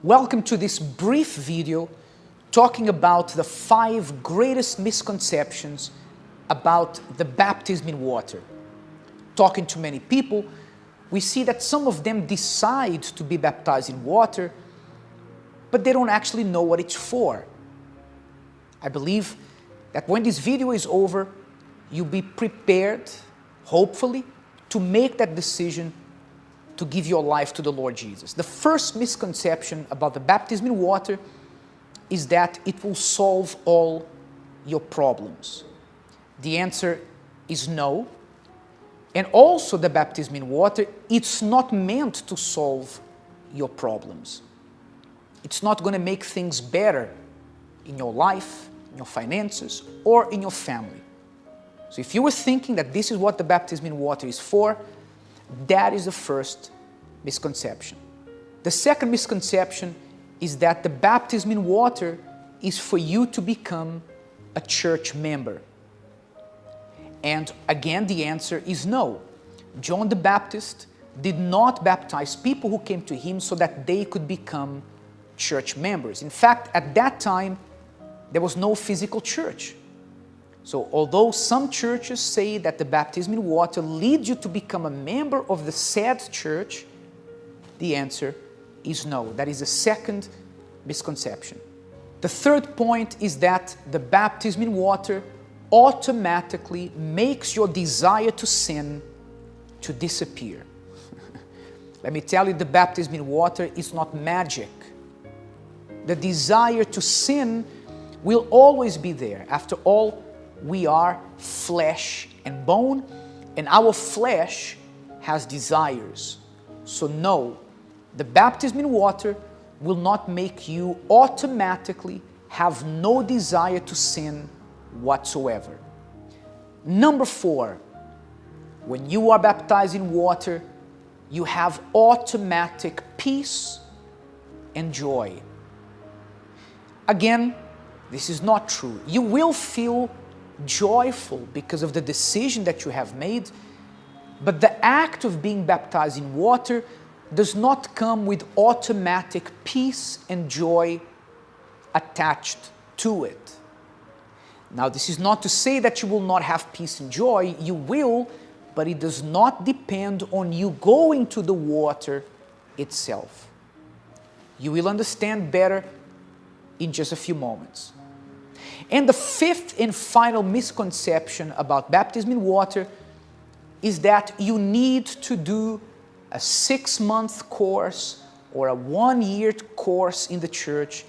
Welcome to this brief video talking about the 5 greatest misconceptions about the baptism in water. Talking to many people, we see that some of them decide to be baptized in water, but they don't actually know what it's for. I believe that when this video is over, you'll be prepared, hopefully, to make that decision to give your life to the Lord Jesus. The first misconception about the baptism in water is that it will solve all your problems. The answer is no. And also the baptism in water, it's not meant to solve your problems. It's not going to make things better in your life, in your finances, or in your family. So if you were thinking that this is what the baptism in water is for, that is the first misconception. The second misconception is that the baptism in water is for you to become a church member. And again, the answer is no. John the Baptist did not baptize people who came to him so that they could become church members. In fact, at that time, there was no physical church. So although some churches say that the baptism in water leads you to become a member of the said church, the answer is no. That is the second misconception. The third point is that the baptism in water automatically makes your desire to sin to disappear. Let me tell you, the baptism in water is not magic. The desire to sin will always be there. After all, we are flesh and bone, and our flesh has desires. So no, the baptism in water will not make you automatically have no desire to sin whatsoever. Number 4, when you are baptized in water, you have automatic peace and joy. Again, this is not true. You will feel joyful because of the decision that you have made, but the act of being baptized in water does not come with automatic peace and joy attached to it. Now, this is not to say that you will not have peace and joy. You will, but it does not depend on you going to the water itself. You will understand better in just a few moments. And the fifth and final misconception about baptism in water is that you need to do a 6-month course or a 1-year course in the church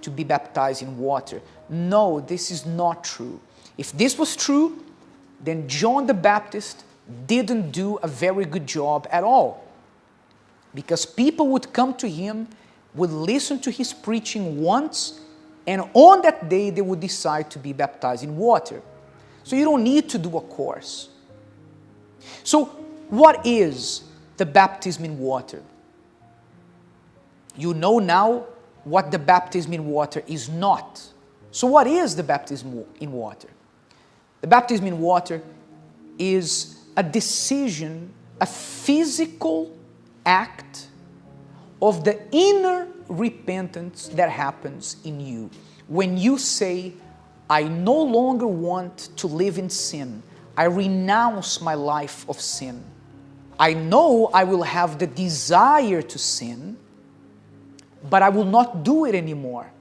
to be baptized in water. No, this is not true. If this was true, then John the Baptist didn't do a very good job at all. Because people would come to him, would listen to his preaching once, and on that day they would decide to be baptized in water. So you don't need to do a course. So what is the baptism in water? You know now what the baptism in water is not. So what is the baptism in water? The baptism in water is a decision, a physical act of the inner repentance that happens in you. When you say, I no longer want to live in sin. I renounce my life of sin. I know I will have the desire to sin, but I will not do it anymore.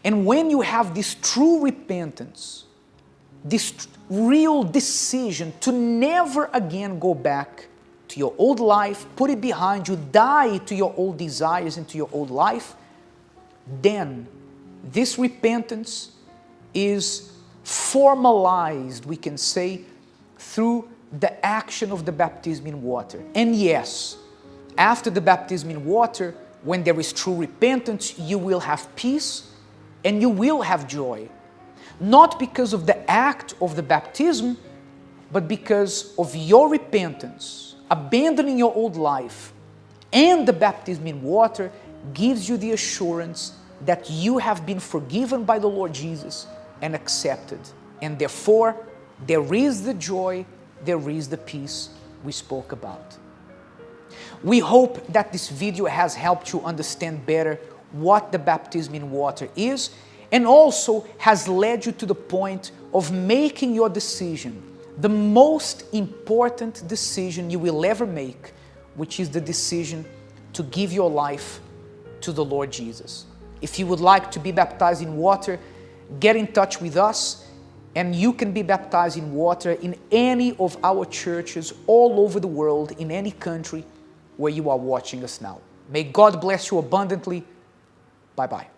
And when you have this true repentance, this real decision to never again go back to your old life, put it behind you, die to your old desires and to your old life, then this repentance is formalized, we can say, through the action of the baptism in water. And yes, after the baptism in water, when there is true repentance, you will have peace and you will have joy. Not because of the act of the baptism, but because of your repentance, abandoning your old life, and the baptism in water gives you the assurance that you have been forgiven by the Lord Jesus and accepted. And therefore, there is the joy, there is the peace we spoke about. We hope that this video has helped you understand better what the baptism in water is, and also has led you to the point of making your decision, the most important decision you will ever make, which is the decision to give your life to the Lord Jesus. If you would like to be baptized in water, get in touch with us, and you can be baptized in water in any of our churches all over the world, in any country where you are watching us now. May God bless you abundantly. Bye-bye.